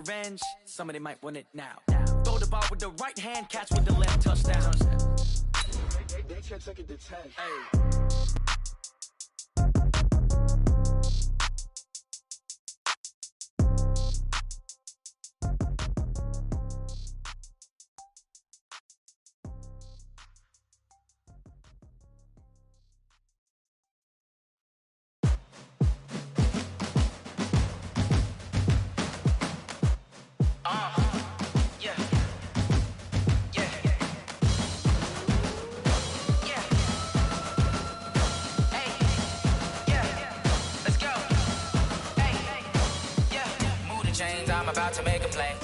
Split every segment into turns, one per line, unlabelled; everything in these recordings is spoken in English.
Revenge, somebody might win it now. Throw the ball with the right hand, catch with the left, touchdown.
They can't take it to 10.
Hey.
To make a play.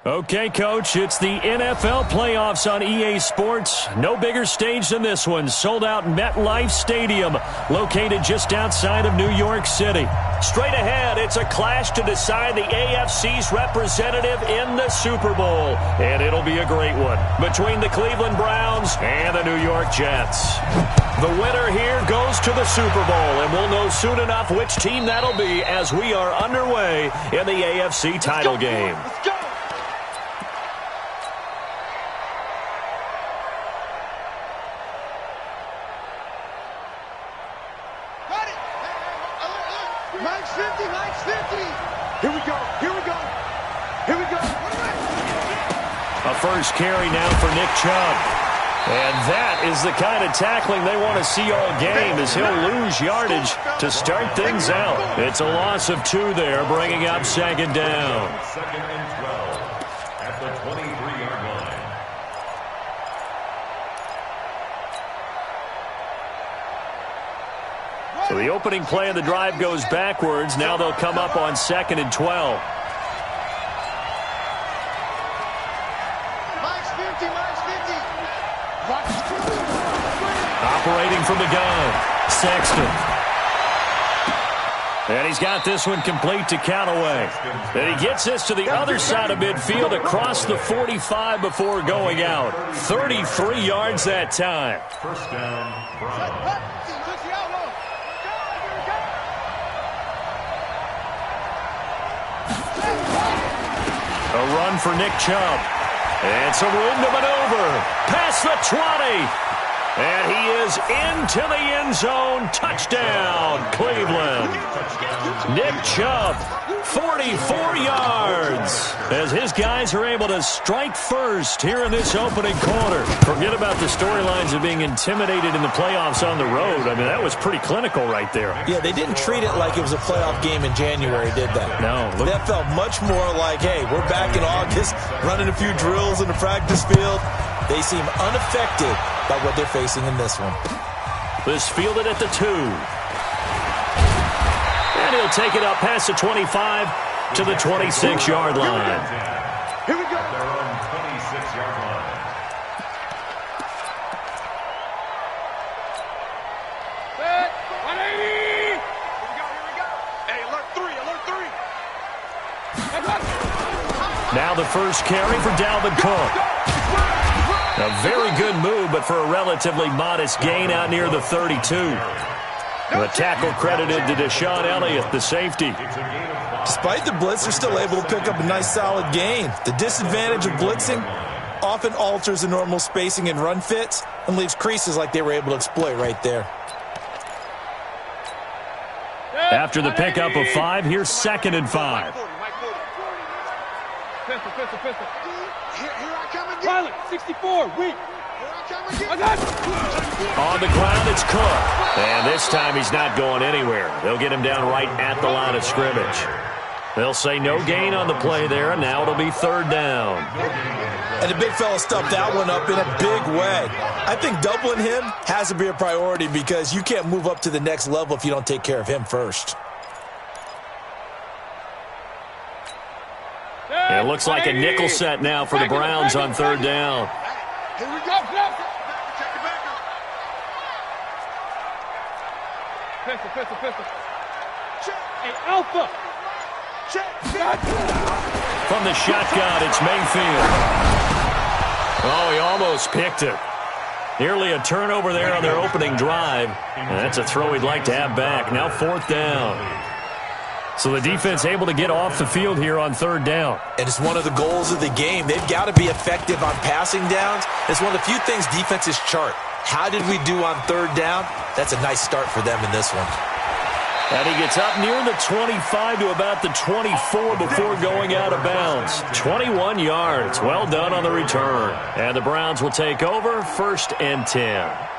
Okay, Coach, it's the NFL playoffs on EA Sports. No bigger stage than this one. Sold out MetLife Stadium, located just outside of New York City. Straight ahead, it's a clash to decide the AFC's representative in the Super Bowl. And it'll be a great one between the Cleveland Browns and the New York Jets. The winner here goes to the Super Bowl, and we'll know soon enough which team that'll be as we are underway in the AFC title game.
Let's go! Got it! Hey, Mike's 50, Mike's 50! Here we go, here we go, here we go!
A first carry now for Nick Chubb. And that is the kind of tackling they want to see all game as he'll lose yardage to start things out. It's a loss of 2 there, bringing up second down.
Second and 12 at the 23-yard line.
So the opening play of the drive goes backwards. Now they'll come up on second and 12. Operating from the gun, Sexton. And he's got this one complete to Callaway. And he gets this to the other side of midfield across the 45 before going out. 33 yards that time.
First down, Browns.
A run for Nick Chubb. And some room to maneuver. Past the 20. And he is into the end zone. Touchdown, Cleveland. Nick Chubb, 44 yards. As his guys are able to strike first here in this opening quarter. Forget about the storylines of being intimidated in the playoffs on the road. I mean, that was pretty clinical right there.
Yeah, they didn't treat it like it was a playoff game in January, did they?
No.
That felt much more like, hey, we're back in August, running a few drills in the practice field. They seem unaffected by what they're facing in this one.
This fielded at the 2. And he'll take it up past the 25 to the 26-yard line.
Here we go.
They're on 26-yard line.
Set. 180. Here we go. Hey, alert 3.
Now the first carry for Dalvin Cook. A very good move, but for a relatively modest gain out near the 32. The tackle credited to Deshaun Elliott, the safety.
Despite the blitz, they're still able to pick up a nice, solid gain. The disadvantage of blitzing often alters the normal spacing and run fits and leaves creases like they were able to exploit right there.
After the pickup of 5, here's second and 5.
Pistol. Here I come again.
Pilot, 64, weak.
Here I come again.
On the ground, it's Cook. And this time he's not going anywhere. They'll get him down right at the line of scrimmage. They'll say no gain on the play there, and now it'll be third down.
And the big fella stuffed that one up in a big way. I think doubling him has to be a priority because you can't move up to the next level if you don't take care of him first.
It looks like a nickel set now for the Browns on third down.
Here we go.
Pistol. Hey, Alpha.
From the shotgun, it's Mayfield. Oh, he almost picked it. Nearly a turnover there on their opening drive. And that's a throw he'd like to have back. Now fourth down. So the defense able to get off the field here on third down.
And it's one of the goals of the game. They've got to be effective on passing downs. It's one of the few things defenses chart. How did we do on third down? That's a nice start for them in this one.
And he gets up near the 25 to about the 24 before going out of bounds. 21 yards. Well done on the return. And the Browns will take over 1st and 10.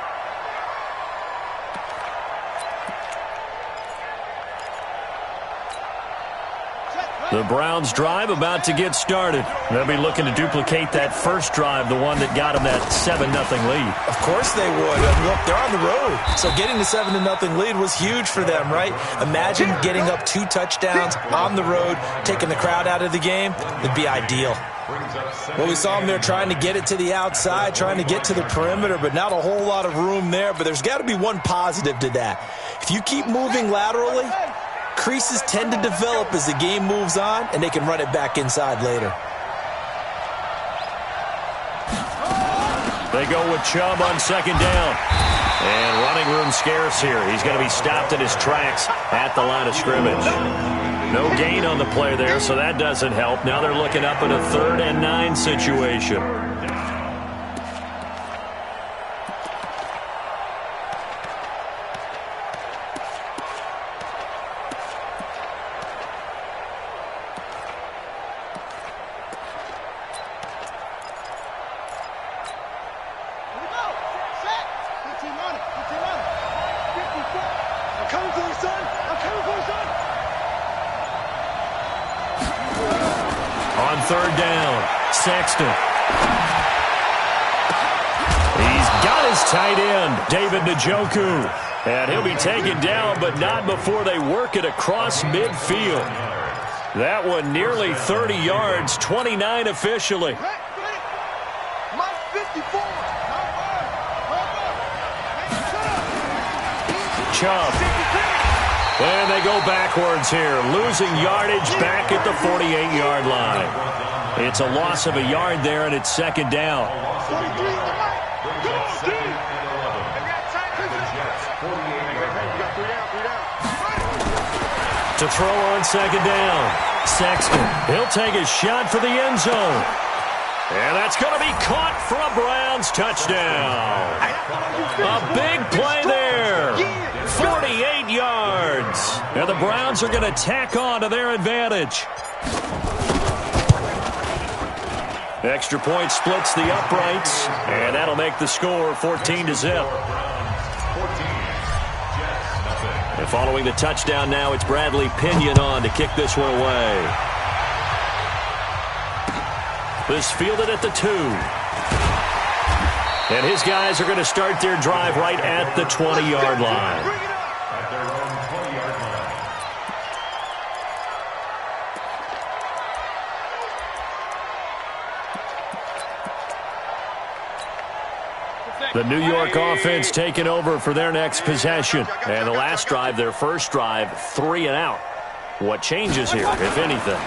The Browns drive about to get started. They'll be looking to duplicate that first drive, the one that got them that 7-0 lead.
Of course they would. And look, they're on the road. So getting the 7-0 lead was huge for them, right? Imagine getting up 2 touchdowns on the road, taking the crowd out of the game. It'd be ideal. Well, we saw them there trying to get it to the outside, trying to get to the perimeter, but not a whole lot of room there. But there's got to be one positive to that. If you keep moving laterally, creases tend to develop as the game moves on, and they can run it back inside later.
They go with Chubb on 2nd down. And running room scarce here. He's going to be stopped in his tracks at the line of scrimmage. No gain on the play there, so that doesn't help. Now they're looking up in a 3rd and 9 situation. On 3rd down, Sexton. He's got his tight end, David Njoku. And he'll be taken down, but not before they work it across midfield. That one nearly 30 yards, 29 officially. Chubb. And they go backwards here, losing yardage back at the 48-yard line. It's a loss of a yard there, and it's 2nd down. To throw on 2nd down, Sexton. He'll take a shot for the end zone. And that's going to be caught for a Browns touchdown. A big play there. 48 yards. And the Browns are going to tack on to their advantage. Extra point splits the uprights, and that'll make the score 14-0. And following the touchdown now, it's Bradley Pinion on to kick this one away. This fielded at the 2. And his guys are going to start their drive right at the 20-yard line. The New York offense taking over for their next possession. And the last drive, their first drive, 3 and out. What changes here, if anything?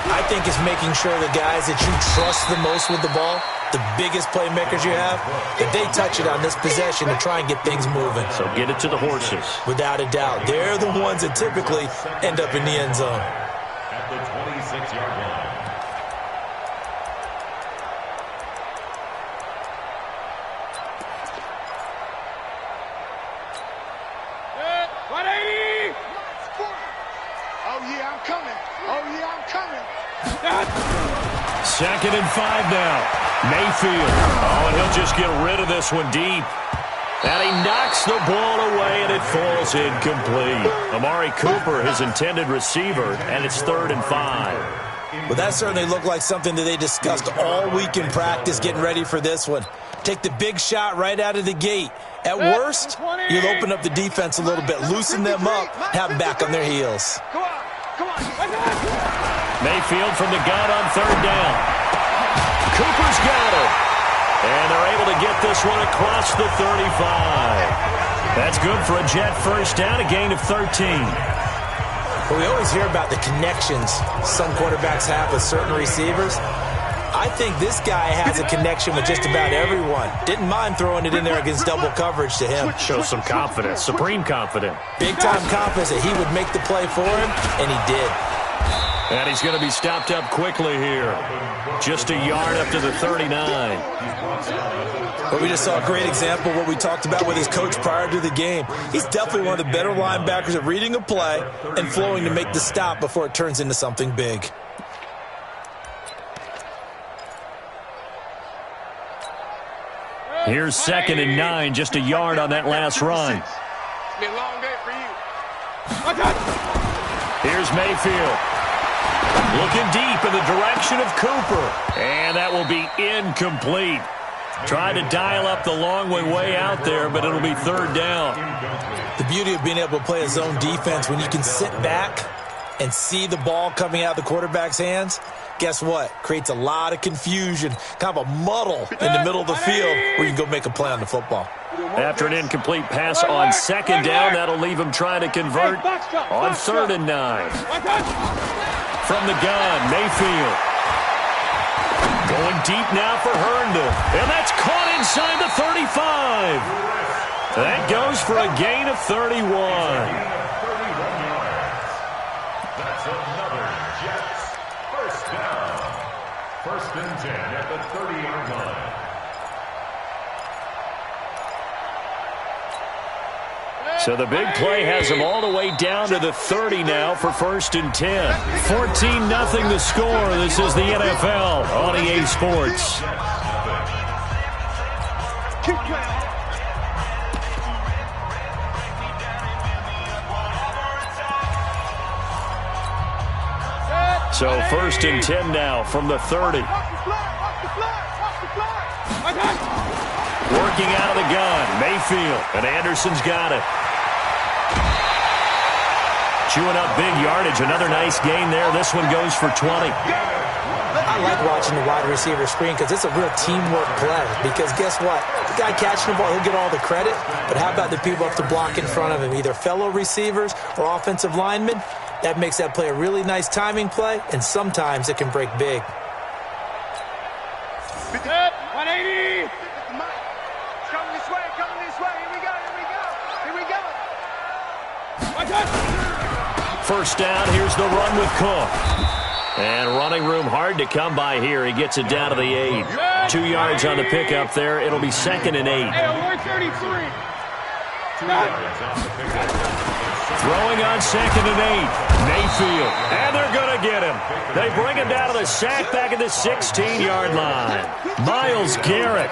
I think it's making sure the guys that you trust the most with the ball, the biggest playmakers you have, that they touch it on this possession to try and get things moving.
So get it to the horses.
Without a doubt. They're the ones that typically end up in the end zone.
At the 26-yard line.
Second and 5 now. Mayfield. Oh, and he'll just get rid of this one deep. And he knocks the ball away, and it falls incomplete. Amari Cooper, his intended receiver, and it's 3rd and 5.
Well, that certainly looked like something that they discussed all week in practice getting ready for this one. Take the big shot right out of the gate. At worst, you'll open up the defense a little bit, loosen them up, have them back on their heels.
Mayfield from the gun on 3rd down. Cooper's got it. And they're able to get this one across the 35. That's good for a Jet first down, a gain of 13.
Well, we always hear about the connections some quarterbacks have with certain receivers. I think this guy has a connection with just about everyone. Didn't mind throwing it in there against double coverage to him.
Shows some confidence, supreme confidence.
Big-time confidence that he would make the play for him, and he did.
And he's going to be stopped up quickly here. Just a yard up to the 39.
But we just saw a great example of what we talked about with his coach prior to the game. He's definitely one of the better linebackers at reading a play and flowing to make the stop before it turns into something big.
Here's 2nd and 9, just a yard on that last run.
It's been a long day for you.
Here's Mayfield. Looking deep in the direction of Cooper. And that will be incomplete. Tried to dial up the long way out there, but it'll be 3rd down.
The beauty of being able to play a zone defense when you can sit back and see the ball coming out of the quarterback's hands, guess what? Creates a lot of confusion, kind of a muddle in the middle of the field where you can go make a play on the football.
After an incomplete pass on 2nd down, that'll leave him trying to convert on 3rd and 9. From the gun, Mayfield. Going deep now for Herndon. And that's caught inside the 35. That goes for a gain of 31.
That's another Jets first down. 1st and 10 at the 30-yard line.
So the big play has them all the way down to the 30 now for 1st and 10. 14-0 the score. This is the NFL on EA Sports. So 1st and 10 now from the 30. Working out of the gun, Mayfield, and Anderson's got it. Chewing up big yardage, another nice gain there. This one goes for 20.
I like watching the wide receiver screen because it's a real teamwork play. Because guess what? The guy catching the ball, he'll get all the credit. But how about the people up to block in front of him, either fellow receivers or offensive linemen? That makes that play a really nice timing play, and sometimes it can break big.
180.
Coming this way, coming this way. Here we go, here we go, here we go.
1st down, here's the run with Cook. And running room hard to come by here. He gets it down to the 8. 2 yards on the pickup there. It'll be 2nd and 8.
133.
Throwing on 2nd and 8. Mayfield. And they're going to get him. They bring him down to the sack back at the 16-yard line. Myles Garrett.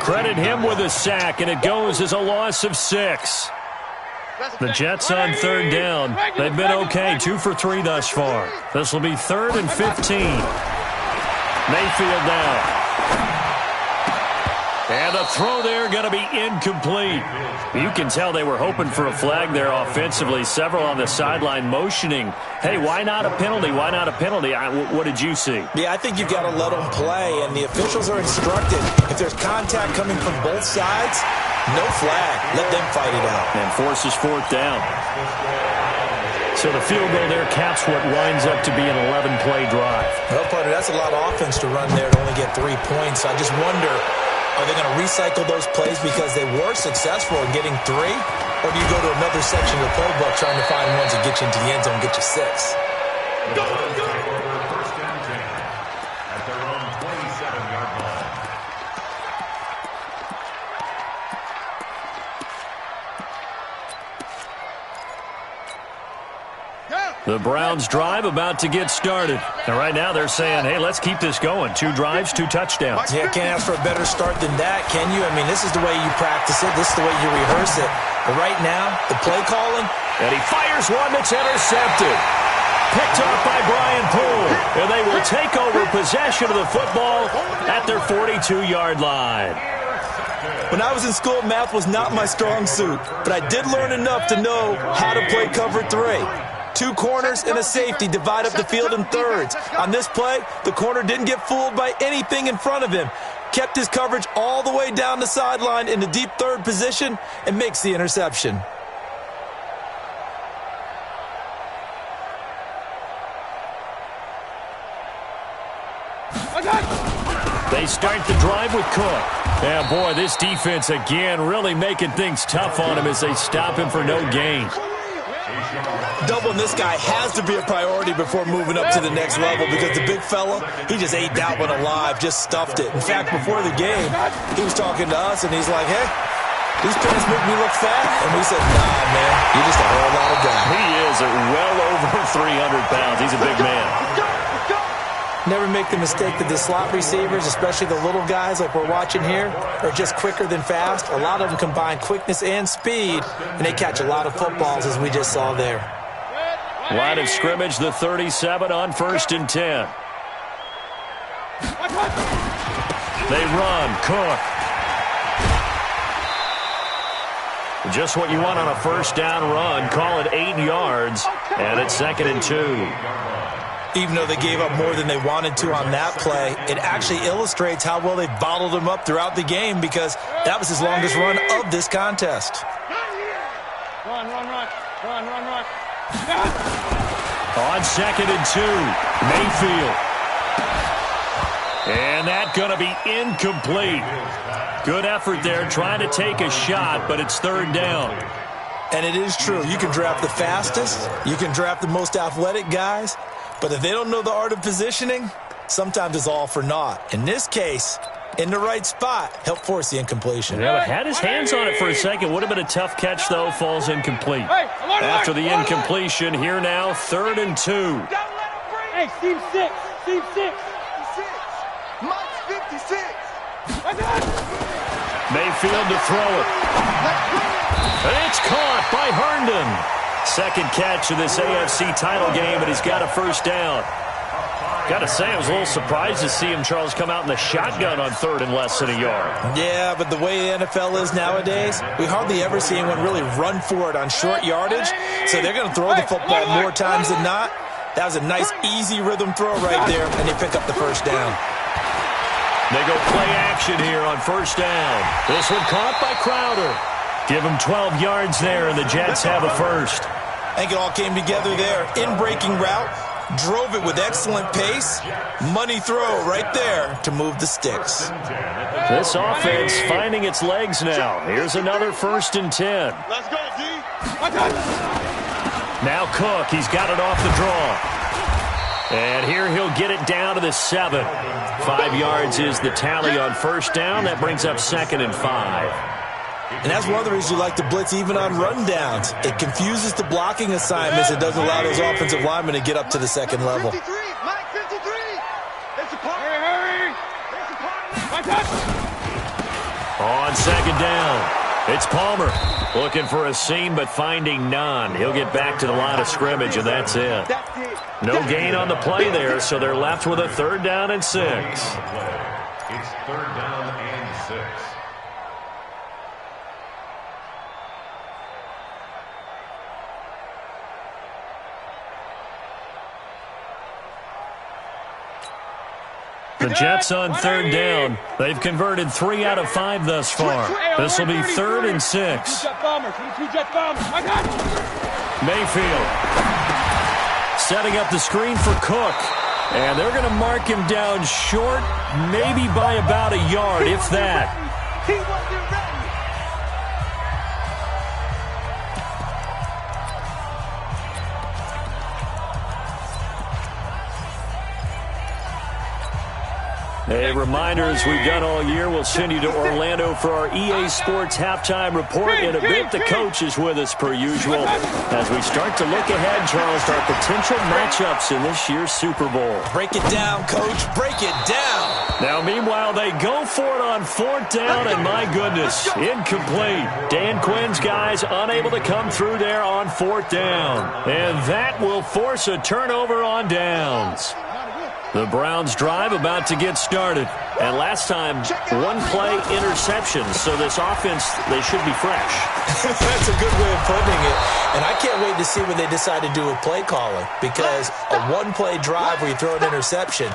Credit him with a sack, and it goes as a loss of 6. The Jets on 3rd down. They've been okay, 2 for 3 thus far. This will be 3rd and 15. Mayfield now. And the throw there going to be incomplete. You can tell they were hoping for a flag there offensively. Several on the sideline motioning. Hey, why not a penalty? Why not a penalty? What did you see?
Yeah, I think you've got to let them play, and the officials are instructed. If there's contact coming from both sides, no flag. Let them fight it out.
And forces 4th down. So the field goal there caps what winds up to be an 11-play drive.
Well, partner, that's a lot of offense to run there to only get 3 points. I just wonder, are they going to recycle those plays because they were successful in getting 3? Or do you go to another section of the playbook trying to find ones that get you into the end zone and get you 6?
Go, go. 1st and 10 at their own 27-yard line.
The Browns drive about to get started. And right now they're saying, hey, let's keep this going. 2 drives, 2 touchdowns.
Yeah, can't ask for a better start than that, can you? I mean, this is the way you practice it. This is the way you rehearse it. But right now, the play calling.
And he fires one that's intercepted. Picked off by Brian Poole. And they will take over possession of the football at their 42-yard line.
When I was in school, math was not my strong suit. But I did learn enough to know how to play cover 3. 2 corners and a safety divide up the field in thirds. On this play, the corner didn't get fooled by anything in front of him. Kept his coverage all the way down the sideline in the deep 3rd position and makes the interception.
They start the drive with Cook. Yeah, boy, this defense again really making things tough on him as they stop him for no gain.
Doubling this guy has to be a priority before moving up to the next level because the big fella, he just ate that one alive, just stuffed it. In fact, before the game, he was talking to us, and he's like, hey, these pants make me look fat. And we said, nah, man, you're just a whole lot of guy.
He is well over 300 pounds. He's a big man.
Never make the mistake that the slot receivers, especially the little guys like we're watching here, are just quicker than fast. A lot of them combine quickness and speed, and they catch a lot of footballs, as we just saw there.
Line of scrimmage, the 37 on 1st and 10. They run. Cook. Just what you want on a first down run. Call it 8 yards, and it's 2nd and 2.
Even though they gave up more than they wanted to on that play, it actually illustrates how well they bottled him up throughout the game because that was his longest run of this contest.
Run.
On 2nd and 2, Mayfield. And that's going to be incomplete. Good effort there trying to take a shot, but it's 3rd down.
And it is true. You can draft the fastest. You can draft the most athletic guys. But if they don't know the art of positioning, sometimes it's all for naught. In this case, in the right spot, helped force the incompletion.
Yeah, but had his hands on it for a second. Would have been a tough catch, though. Falls incomplete. After the incompletion, here now, 3rd and 2.
Hey, Steve 6.
Mike's 56.
Mayfield to throw it. It's caught by Herndon. 2nd catch of this AFC title game, and he's got a first down. Got to say, I was a little surprised to see him, Charles, come out in the shotgun on 3rd and less than a yard.
Yeah, but the way the NFL is nowadays, we hardly ever see anyone really run for it on short yardage. So they're going to throw the football more times than not. That was a nice, easy rhythm throw right there, and they pick up the first down.
They go play action here on 1st down. This one caught by Crowder. Give him 12 yards there, and the Jets have a first.
I think it all came together there. In-breaking route, drove it with excellent pace. Money throw right there to move the sticks.
This offense finding its legs now. Here's another 1st and 10.
Let's go, D.
Now Cook, he's got it off the draw. And here he'll get it down to the 7. 5 yards is the tally on 1st down. That brings up 2nd and 5.
And that's one of the reasons you like to blitz even on rundowns. It confuses the blocking assignments. It doesn't allow those offensive linemen to get up to the 2nd level.
53. Mike 53. It's a part.
Hurry.
On 2nd down, it's Palmer. Looking for a seam, but finding none. He'll get back to the line of scrimmage, and that's it. No gain on the play there, so they're left with a 3rd down and 6.
It's 3rd down and 6.
The Jets on 3rd down. They've converted 3 out of 5 thus far. This will be 3rd and 6. Mayfield setting up the screen for Cook. And they're going to mark him down short, maybe by about a yard, if that.
He wasn't ready.
A reminder, as we've done all year, we'll send you to Orlando for our EA Sports halftime report. In a bit, the coach is with us per usual as we start to look ahead, Charles, to our potential matchups in this year's Super Bowl.
Break it down, Coach. Break it down.
Now, meanwhile, they go for it on 4th down, and my goodness, incomplete. Dan Quinn's guys unable to come through there on 4th down. And that will force a turnover on downs. The Browns drive about to get started. And last time, 1-play interception. So this offense, they should be fresh.
That's a good way of putting it. And I can't wait to see what they decide to do with play calling. Because a 1-play drive where you throw an interception,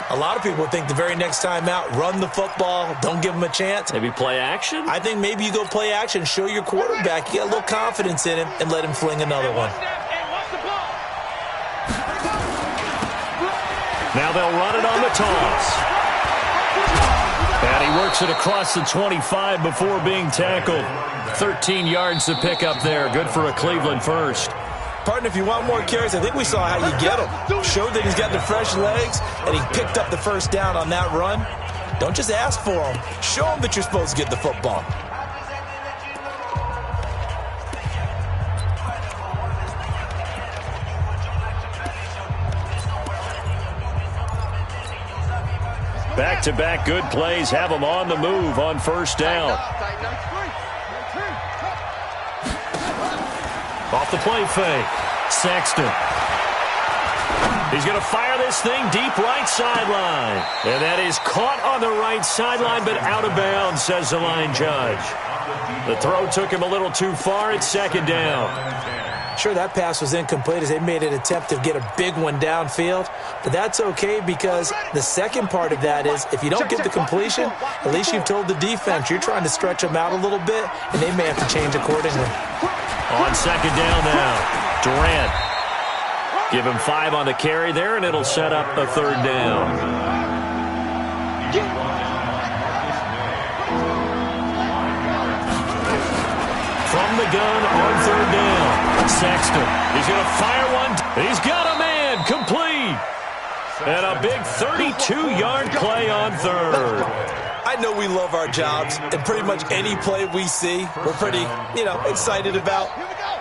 a lot of people think the very next time out, run the football, don't give them a chance.
Maybe play action?
I think maybe you go play action, show your quarterback, you got a little confidence in him, and let him fling another one.
Now they'll run it on the toss. And he works it across the 25 before being tackled. 13 yards to pick up there. Good for a Cleveland first.
Partner, if you want more carries, I think we saw how you get him. Showed that he's got the fresh legs, and he picked up the first down on that run. Don't just ask for him. Show him that you're supposed to get the football.
Back-to-back good plays have him on the move on first down. Off the play fake. Sexton. He's going to fire this thing deep right sideline. And that is caught on the right sideline, but out of bounds, says the line judge. The throw took him a little too far. It's second down.
Sure, that pass was incomplete as they made an attempt to get a big one downfield. But that's okay because the second part of that is if you don't get the completion, at least you've told the defense you're trying to stretch them out a little bit, and they may have to change accordingly.
On second down now, Durant. Give him 5 on the carry there, and it'll set up a third down. From the gun on third down. Sexton. He's going to fire one. He's got a man. Complete. And a big 32-yard play on third.
I know we love our jobs, and pretty much any play we see, we're pretty, excited about.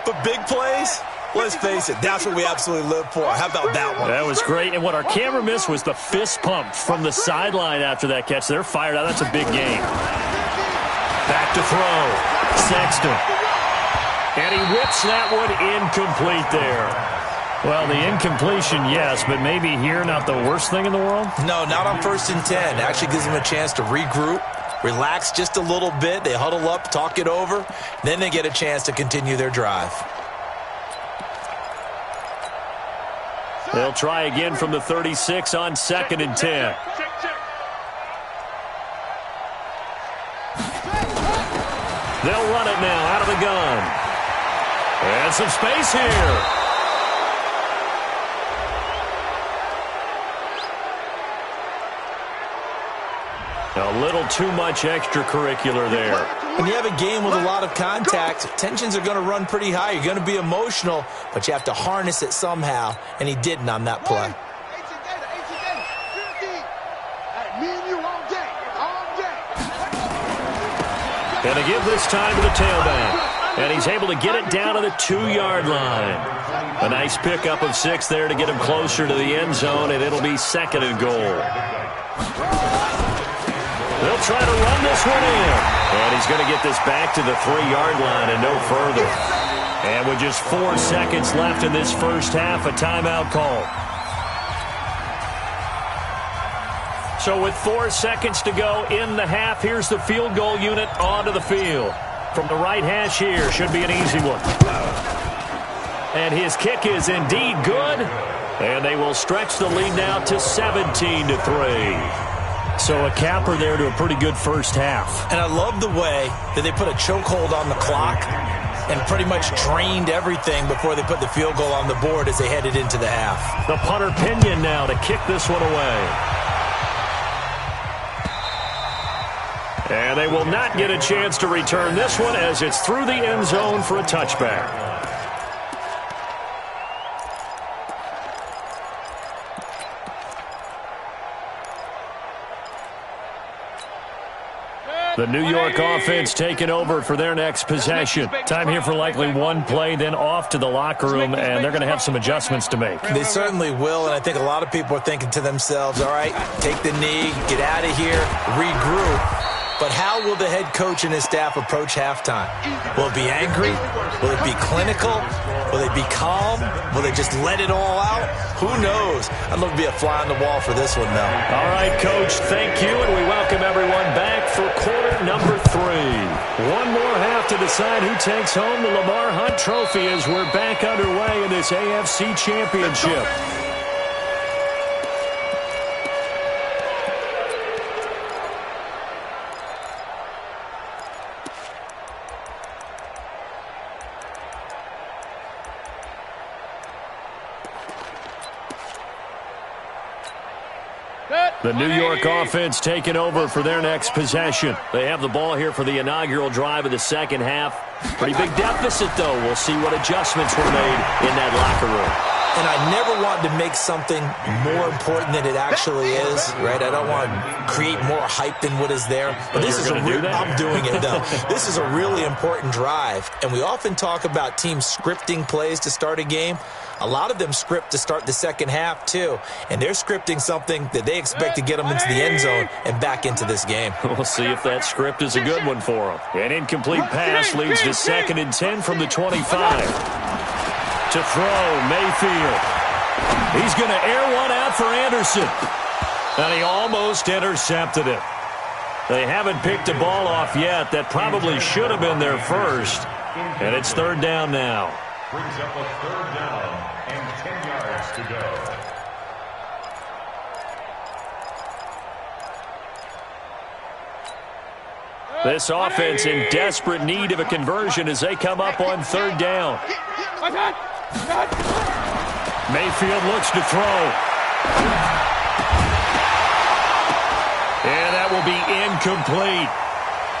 But big plays, let's face it, that's what we absolutely live for. How about that one?
That was great. And what our camera missed was the fist pump from the sideline after that catch. They're fired out. That's a big game. Back to throw. Sexton. And he whips that one incomplete there. Well, the incompletion, yes, but maybe here not the worst thing in the world?
No, not on 1st and 10. It actually gives them a chance to regroup, relax just a little bit. They huddle up, talk it over. Then they get a chance to continue their drive.
They'll try again from the 36 on 2nd and 10. They'll run it now out of the gun. And some space here. A little too much extracurricular there.
When you have a game with a lot of contact, tensions are going to run pretty high. You're going to be emotional, but you have to harness it somehow, and he didn't on that play.
And to give this time to the tailback. And he's able to get it down to the 2-yard line. A nice pickup of 6 there to get him closer to the end zone, and it'll be 2nd and goal. They'll try to run this one in. And he's going to get this back to the 3-yard line and no further. And with just 4 seconds left in this first half, a timeout call. So with 4 seconds to go in the half, here's the field goal unit onto the field. From the right hash here, should be an easy one. And his kick is indeed good. And they will stretch the lead now to 17-3. So a capper there to a pretty good first half. And
I love the way that they put a chokehold on the clock and pretty much drained everything before they put the field goal on the board as they headed into the half.
The punter Pinion now to kick this one away. And they will not get a chance to return this one as it's through the end zone for a touchback. The New York offense taking over for their next possession. Time here for likely one play, then off to the locker room, and they're going to have some adjustments to make.
They certainly will, and I think a lot of people are thinking to themselves, all right, take the knee, get out of here, regroup. But how will the head coach and his staff approach halftime? Will it be angry? Will it be clinical? Will they be calm? Will they just let it all out? Who knows? I'd love to be a fly on the wall for this one, though.
All right, Coach, thank you, and we welcome everyone back for quarter number 3. One more half to decide who takes home the Lamar Hunt Trophy as we're back underway in this AFC Championship. The New York offense taking over for their next possession. They have the ball here for the inaugural drive of the second half. Pretty big deficit, though. We'll see what adjustments were made in that locker room.
And I never wanted to make something more important than it actually is, right? I don't want to create more hype than what is there. But this is I'm doing it, though. This is a really important drive. And we often talk about teams scripting plays to start a game. A lot of them script to start the second half, too. And they're scripting something that they expect to get them into the end zone and back into this game.
We'll see if that script is a good one for them. An incomplete pass leads to 2nd and 10 from the 25. To throw, Mayfield. He's going to air one out for Anderson. And he almost intercepted it. They haven't picked a ball off yet. That probably should have been their first. And it's 3rd down now.
Brings up a 3rd down and 10 yards to go.
This offense in desperate need of a conversion as they come up on 3rd down. Mayfield looks to throw. And that will be incomplete.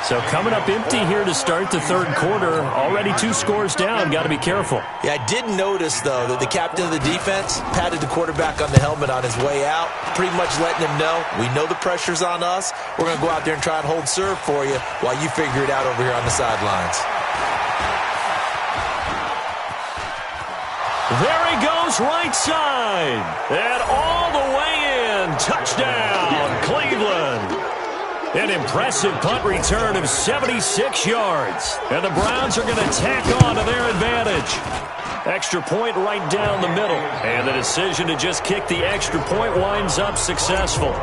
So coming up empty here to start the 3rd quarter. Already 2 scores down. Got to be careful.
Yeah, I did notice, though, that the captain of the defense patted the quarterback on the helmet on his way out, pretty much letting him know, we know the pressure's on us. We're going to go out there and try and hold serve for you while you figure it out over here on the sidelines.
There he goes, right side. And all the way in. Touchdown, Cleveland. An impressive punt return of 76 yards. And the Browns are going to tack on to their advantage. Extra point right down the middle. And the decision to just kick the extra point winds up successful.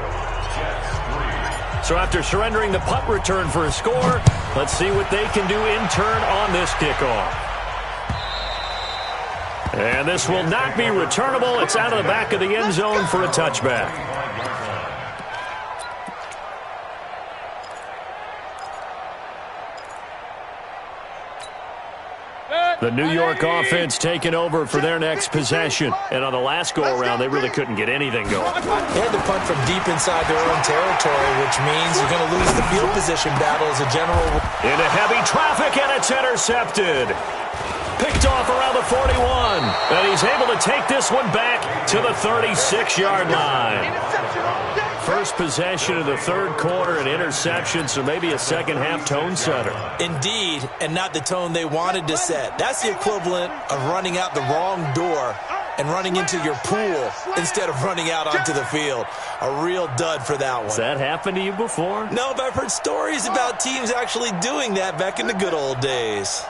So after surrendering the punt return for a score, let's see what they can do in turn on this kickoff. And this will not be returnable. It's out of the back of the end zone for a touchback. The New York offense taking over for their next possession. And on the last go-around, they really couldn't get anything going.
They had to punt from deep inside their own territory, which means you're going to lose the field position battle as a general.
Into heavy traffic, and it's intercepted. Picked off around the 41. And he's able to take this one back to the 36-yard line. First possession of the 3rd quarter, an interception, so maybe a second-half tone setter.
Indeed, and not the tone they wanted to set. That's the equivalent of running out the wrong door and running into your pool instead of running out onto the field. A real dud for that one.
Has that happened to you before?
No, but I've heard stories about teams actually doing that back in the good old days.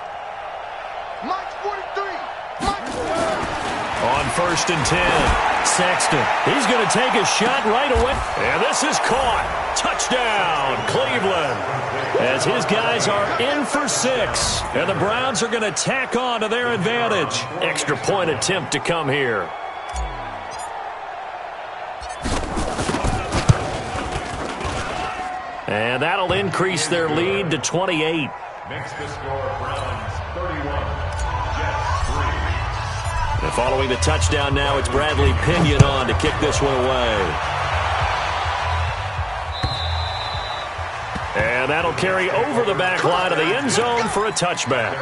On 1st and 10, Sexton. He's going to take a shot right away. And this is caught. Touchdown, Cleveland. As his guys are in for 6. And the Browns are going to tack on to their advantage. Extra point attempt to come here. And that'll increase their lead to 28.
Makes the score Browns 31.
And following the touchdown now, it's Bradley Pinion on to kick this one away. And that'll carry over the back line of the end zone for a touchback.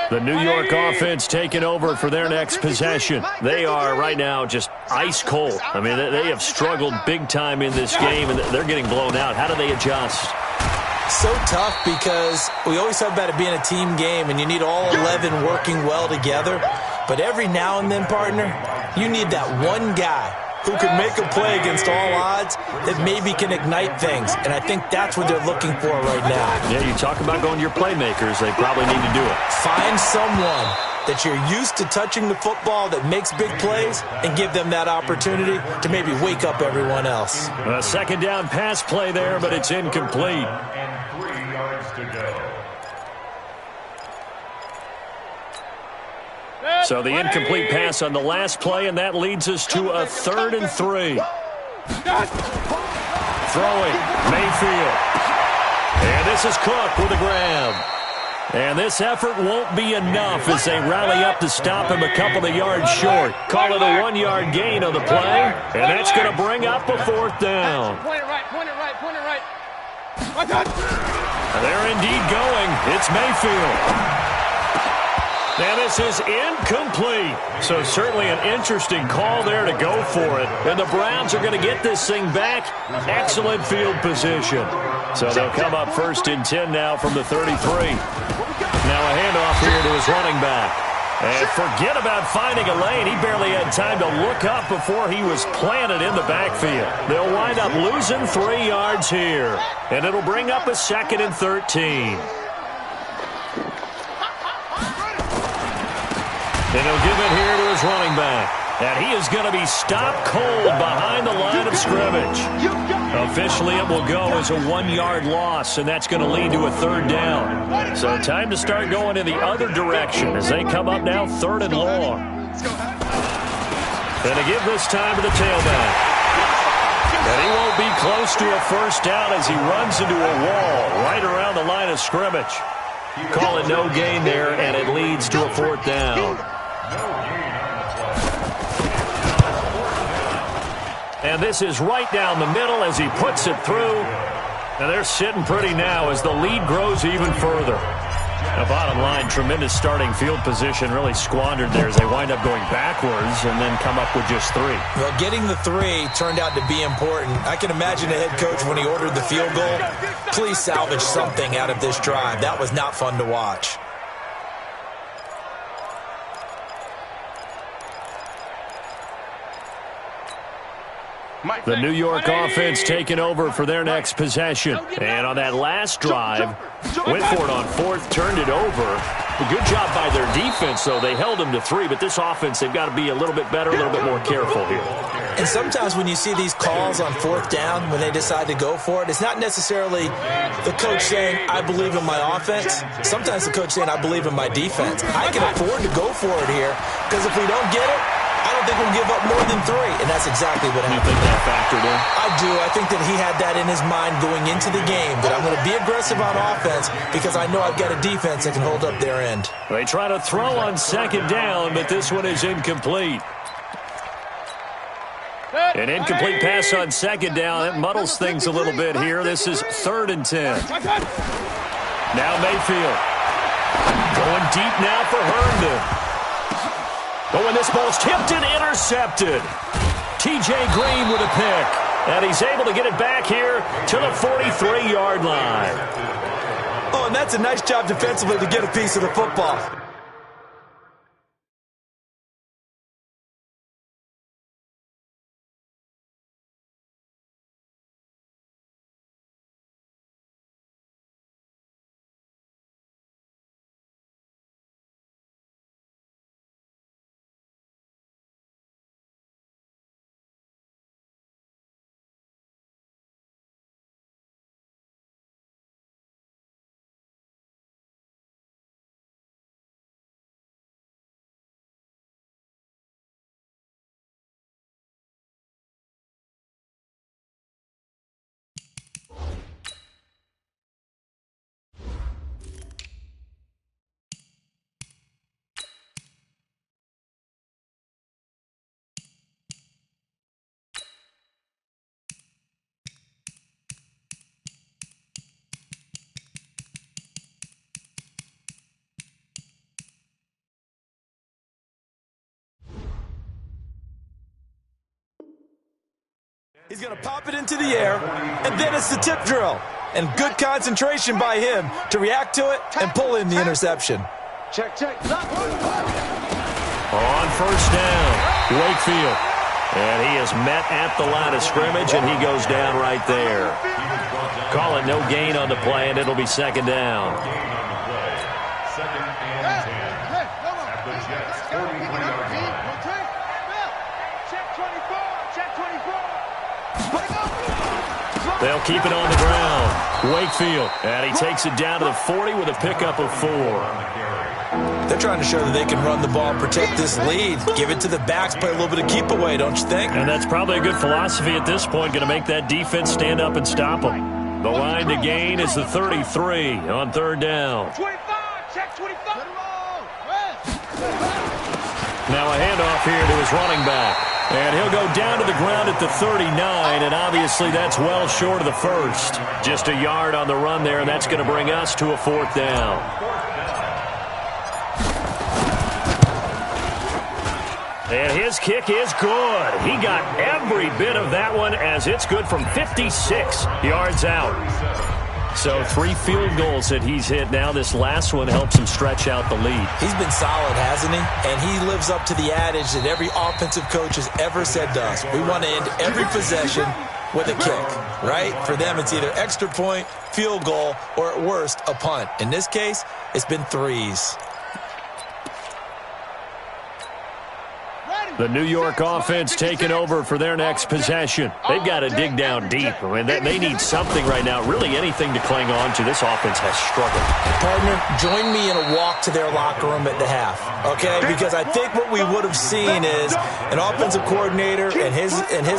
The New York offense taking over for their next possession. They are right now just ice cold. I mean, they have struggled big time in this game, and they're getting blown out. How do they adjust?
So tough because we always talk about it being a team game, and you need all 11 working well together. But every now and then, partner, you need that one guy who can make a play against all odds that maybe can ignite things. And I think that's what they're looking for right now.
Yeah, you talk about going to your playmakers. They probably need to do it.
Find someone that you're used to touching the football that makes big plays and give them that opportunity to maybe wake up everyone else.
A 2nd down pass play there, but it's incomplete.
And 3 yards to go.
So the incomplete pass on the last play, and that leads us to a 3rd and 3. Throwing, Mayfield. And this is Cook with a grab. And this effort won't be enough as they rally up to stop him a couple of yards short. Call it a 1-yard gain on the play, and that's going to bring up a 4th down.
Point it right, point it right, point it right.
They're indeed going. It's Mayfield. And this is incomplete. So certainly an interesting call there to go for it. And the Browns are going to get this thing back. Excellent field position. So they'll come up 1st and 10 now from the 33. Now a handoff here to his running back. And forget about finding a lane. He barely had time to look up before he was planted in the backfield. They'll wind up losing 3 yards here. And it'll bring up a 2nd and 13. And he'll give it here to his running back. And he is going to be stopped cold behind the line of scrimmage. Officially, it will go as a 1-yard loss, and that's going to lead to a 3rd down. So time to start going in the other direction as they come up now 3rd and long. And to give this time to the tailback. And he won't be close to a 1st down as he runs into a wall right around the line of scrimmage. Call it no gain there, and it leads to a 4th down. And this is right down the middle as he puts it through. And they're sitting pretty now as the lead grows even further. Now, bottom line, tremendous starting field position really squandered there as they wind up going backwards and then come up with just 3.
Well, getting the 3 turned out to be important. I can imagine the head coach when he ordered the field goal. Please salvage something out of this drive. That was not fun to watch.
The New York offense taking over for their next possession. And on that last drive, went for it on 4th, turned it over. A good job by their defense, though. They held them to 3, but this offense, they've got to be a little bit better, a little bit more careful here.
And sometimes when you see these calls on 4th down, when they decide to go for it, it's not necessarily the coach saying, I believe in my offense. Sometimes the coach saying, I believe in my defense. I can afford to go for it here because if we don't get it, I don't think we'll give up more than 3, and that's exactly what happened.
You think that factored in?
I do. I think that he had that in his mind going into the game, that I'm going to be aggressive on offense because I know I've got a defense that can hold up their end.
They try to throw on 2nd down, but this one is incomplete. An incomplete pass on 2nd down. It muddles things a little bit here. This is 3rd and 10. Now Mayfield. Going deep now for Herndon. But when this ball's tipped and intercepted, T.J. Green with a pick. And he's able to get it back here to the 43-yard line.
Oh, and that's a nice job defensively to get a piece of the football. He's going to pop it into the air, and then it's the tip drill. And good concentration by him to react to it and pull in the interception.
Check.
On 1st down, Wakefield. And he is met at the line of scrimmage, and he goes down right there. Call it no gain on the play, and it'll be 2nd down.
2nd and 10 at the Jets' 43-yard line.
They'll keep it on the ground. Wakefield, and he takes it down to the 40 with a pickup of 4.
They're trying to show that they can run the ball, protect this lead, give it to the backs, play a little bit of keep away, don't you think?
And that's probably a good philosophy at this point, going to make that defense stand up and stop them. The line to gain is the 33 on 3rd down.
25, Check 25.
Now a handoff here to his running back. And he'll go down to the ground at the 39, and obviously that's well short of the first. Just a yard on the run there, and that's going to bring us to a 4th down. And his kick is good. He got every bit of that one as it's good from 56 yards out. So 3 field goals that he's hit now. This last one helps him stretch out the lead.
He's been solid, hasn't he? And he lives up to the adage that every offensive coach has ever said to us. We want to end every possession with a kick, right? For them, it's either extra point, field goal, or at worst, a punt. In this case, it's been 3s.
The New York offense taking over for their next possession. They've got to dig down deep. I mean, they need something right now, really anything to cling on to. This offense has struggled.
Partner, join me in a walk to their locker room at the half, okay? Because I think what we would have seen is an offensive coordinator and his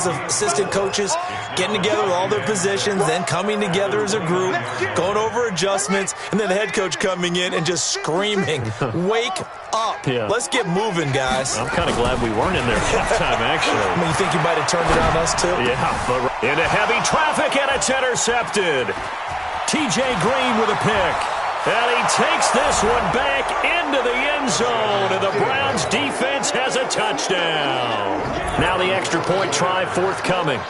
assistant coaches getting together with all their positions, then coming together as a group, going over adjustments, and then the head coach coming in and just screaming, wake up.
Yeah.
Let's get moving, guys.
I'm kind of glad we weren't in there halftime, actually.
I mean, you think you might have turned it on us, too?
Yeah, but into heavy traffic, and it's intercepted. T.J. Green with a pick. And he takes this one back into the end zone, and the Browns defense has a touchdown. Now the extra point try forthcoming.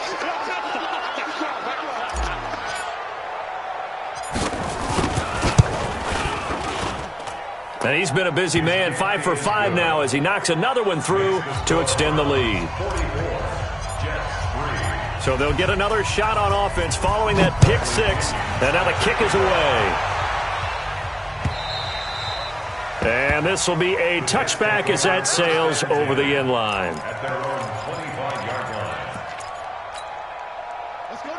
And he's been a busy man, 5 for 5 now as he knocks another one through to extend the lead. So they'll get another shot on offense following that pick 6. And now the kick is away. And this will be a touchback as that sails over the end line.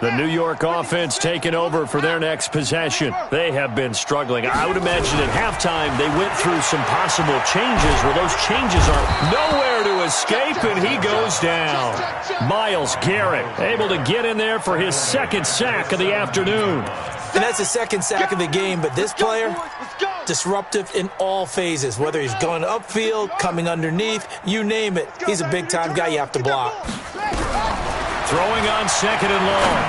The New York offense taking over for their next possession. They have been struggling. I would imagine at halftime they went through some possible changes where those changes are nowhere to escape, and he goes down. Myles Garrett able to get in there for his 2nd sack of the afternoon.
And that's his 2nd sack of the game, but this player, disruptive in all phases, whether he's going upfield, coming underneath, you name it. He's a big-time guy you have to block.
Throwing on 2nd and long.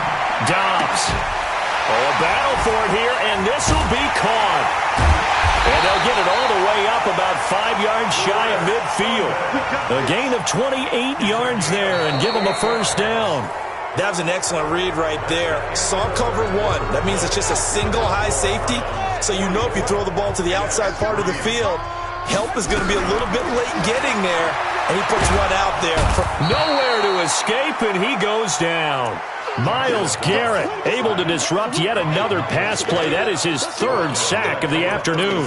Dobbs. Oh, a battle for it here, and this will be caught. And they'll get it all the way up about 5 yards shy of midfield. A gain of 28 yards there and give them a 1st down.
That was an excellent read right there. Saw cover 1. That means it's just a single high safety. So you know if you throw the ball to the outside part of the field, help is going to be a little bit late getting there. And he puts one out there.
Nowhere to escape, and he goes down. Myles Garrett able to disrupt yet another pass play. That is his 3rd sack of the afternoon.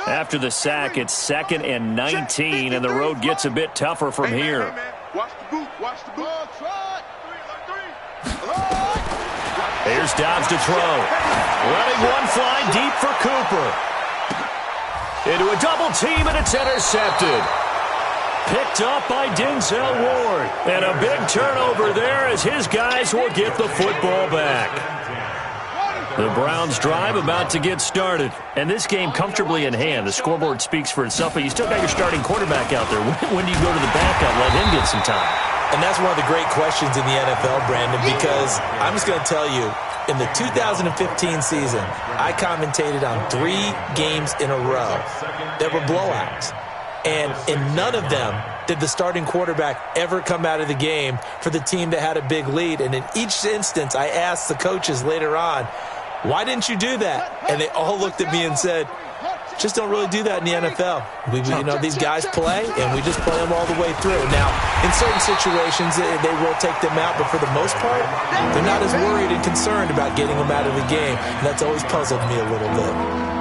After the sack, it's 2nd and 19, and the road gets a bit tougher from here.
Watch the boot. Watch the boot.
Here's Dobbs to throw. Letting one fly deep for Cooper. Into a double team, and it's intercepted. Picked up by Denzel Ward. And a big turnover there as his guys will get the football back. The Browns drive about to get started. And this game comfortably in hand. The scoreboard speaks for itself, but you still got your starting quarterback out there. When do you go to the backup, let him get some time?
And that's one of the great questions in the NFL, Brandon, because I'm just going to tell you, in the 2015 season, I commentated on 3 games in a row that were blowouts. And in none of them did the starting quarterback ever come out of the game for the team that had a big lead. And in each instance, I asked the coaches later on, why didn't you do that? And they all looked at me and said, just don't really do that in the NFL. These guys play, and we just play them all the way through. Now, in certain situations, they will take them out, but for the most part, they're not as worried and concerned about getting them out of the game. And that's always puzzled me a little bit.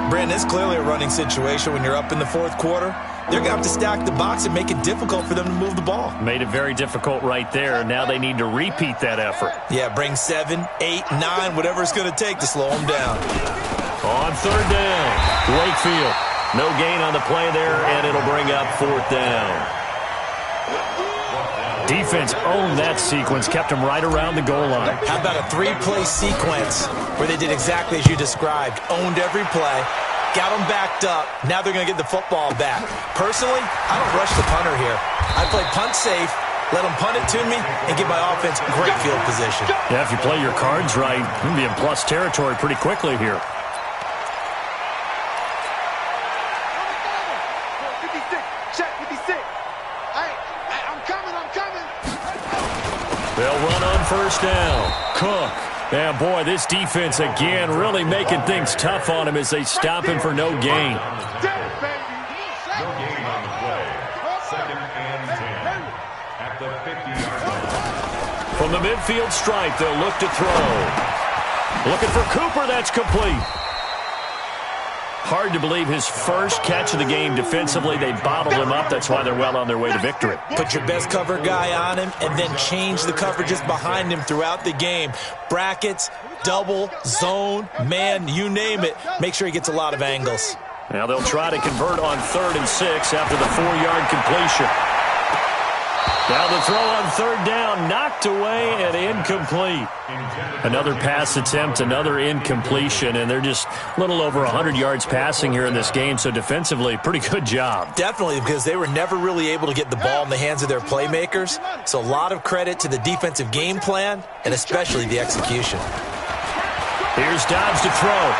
Brandon, it's clearly a running situation when you're up in the 4th quarter. They're going to have to stack the box and make it difficult for them to move the ball.
Made it very difficult right there. Now they need to repeat that effort.
Yeah, bring 7, 8, 9, whatever it's going to take to slow them down.
On 3rd down, Wakefield. No gain on the play there, and it'll bring up 4th down. Defense owned that sequence, kept him right around the goal line.
How about a 3-play sequence where they did exactly as you described, owned every play, got them backed up, now they're going to get the football back. Personally, I don't rush the punter here. I play punt safe, let them punt it to me, and give my offense great field position.
Yeah, if you play your cards right, you can be in plus territory pretty quickly here.
56, check 56. I'm coming.
They'll run on first down. Cook. And boy, this defense again really making things tough on him as they stop him for no gain.
No gain on the play. 2nd and 10 at the 50-yard line.
From the midfield stripe, they'll look to throw. Looking for Cooper, that's complete. Hard to believe his first catch of the game defensively. They bottled him up. That's why they're well on their way to victory.
Put your best cover guy on him and then change the coverages behind him throughout the game. Brackets, double, zone, man, you name it. Make sure he gets a lot of angles.
Now they'll try to convert on 3rd and 6 after the 4-yard completion. Now the throw on 3rd down, knocked away and incomplete. Another pass attempt, another incompletion, and they're just a little over 100 yards passing here in this game, so defensively, pretty good job.
Definitely, because they were never really able to get the ball in the hands of their playmakers, so a lot of credit to the defensive game plan and especially the execution.
Here's Dobbs to throw.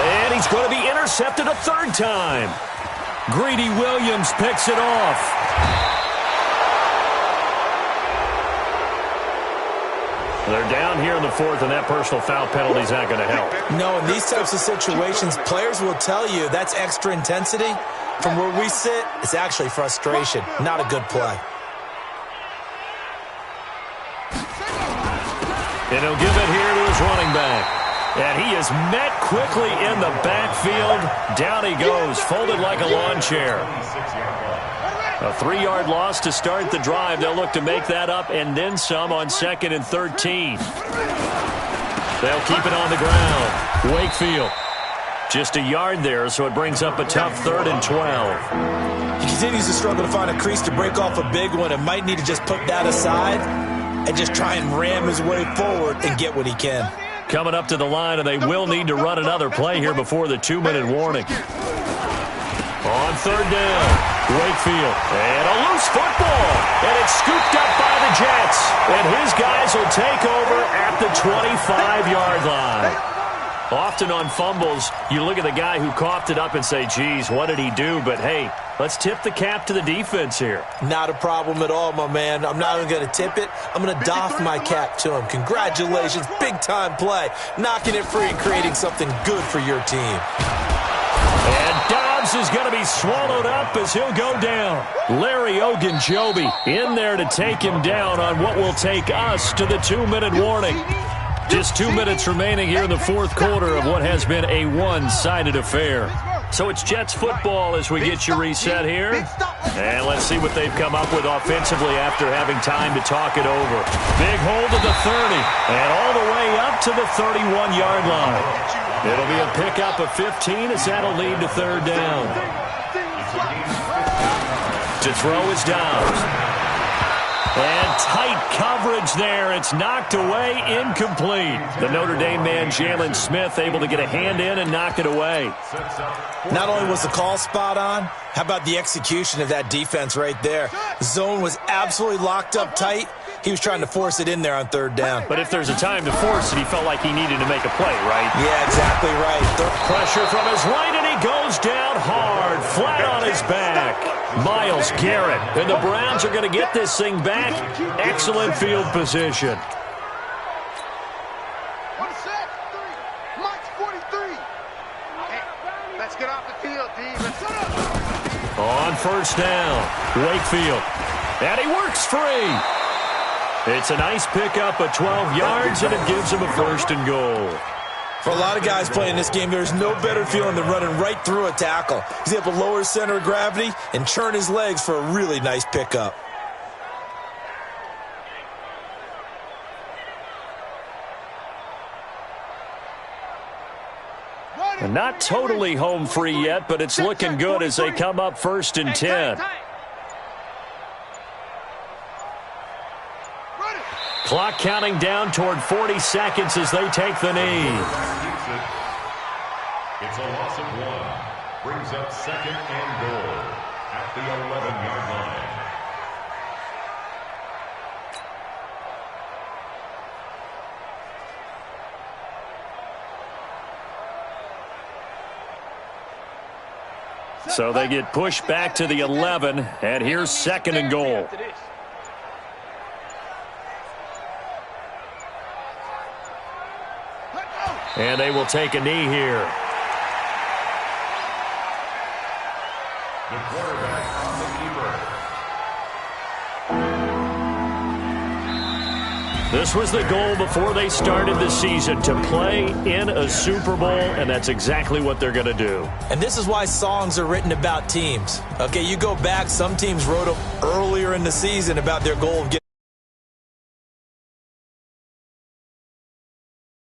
And he's going to be intercepted a 3rd time. Greedy Williams picks it off. They're down here in the 4th, and that personal foul penalty is not going to help.
No, in these types of situations, players will tell you that's extra intensity. From where we sit, it's actually frustration, not a good play.
And he'll give it here to his running back. And he is met quickly in the backfield. Down he goes, folded like a lawn chair. A 3-yard loss to start the drive. They'll look to make that up and then some on 2nd and 13. They'll keep it on the ground. Wakefield just a yard there, so it brings up a tough 3rd and 12.
He continues to struggle to find a crease to break off a big one and might need to just put that aside and just try and ram his way forward and get what he can.
Coming up to the line, and they will need to run another play here before the 2-minute warning. On 3rd down, Wakefield, and a loose football, and it's scooped up by the Jets, and his guys will take over at the 25-yard line. Often on fumbles, you look at the guy who coughed it up and say, geez, what did he do? But, hey, let's tip the cap to the defense here.
Not a problem at all, my man. I'm not even going to tip it. I'm going to doff my cap to him. Congratulations, big-time play. Knocking it free and creating something good for your team.
And Dobbs is going to be swallowed up as he'll go down. Larry Ogunjobi in there to take him down on what will take us to the 2-minute warning. Just 2 minutes remaining here in the 4th quarter of what has been a one-sided affair. So it's Jets football as we get you reset here. And let's see what they've come up with offensively after having time to talk it over. Big hold to the 30 and all the way up to the 31-yard line. It'll be a pickup of 15 as that'll lead to 3rd down. To throw is Dobbs. And tight coverage there. It's knocked away, incomplete. The Notre Dame man, Jalen Smith, able to get a hand in and knock it away.
Not only was the call spot on, how about the execution of that defense right there? Zone was absolutely locked up tight. He was trying to force it in there on 3rd down.
But if there's a time to force it, he felt like he needed to make a play, right?
Yeah, exactly right.
Pressure from his right, and he goes down hard, flat on his back. Myles Garrett, and the Browns are going to get this thing back. Excellent field position.
One set, 3. Mike's 43. Hey, let's get off the field, D. Let's go.
On 1st down, Wakefield. And he works free. It's a nice pickup of 12 yards, and it gives him a 1st and goal.
For a lot of guys playing this game, there's no better feeling than running right through a tackle. He's able to lower his center of gravity and churn his legs for a really nice pickup.
And not totally home free yet, but it's looking good as they come up 1st and 10. Clock counting down toward 40 seconds as they take the knee.
It's a loss of 1. Brings up second and goal at the 11-yard line.
So they get pushed back to the 11, and here's second and goal. And they will take a knee here.
The quarterback on the keeper.
This was the goal before they started the season, to play in a Super Bowl, and that's exactly what they're going to do.
And this is why songs are written about teams. Okay, you go back, some teams wrote them earlier in the season about their goal of getting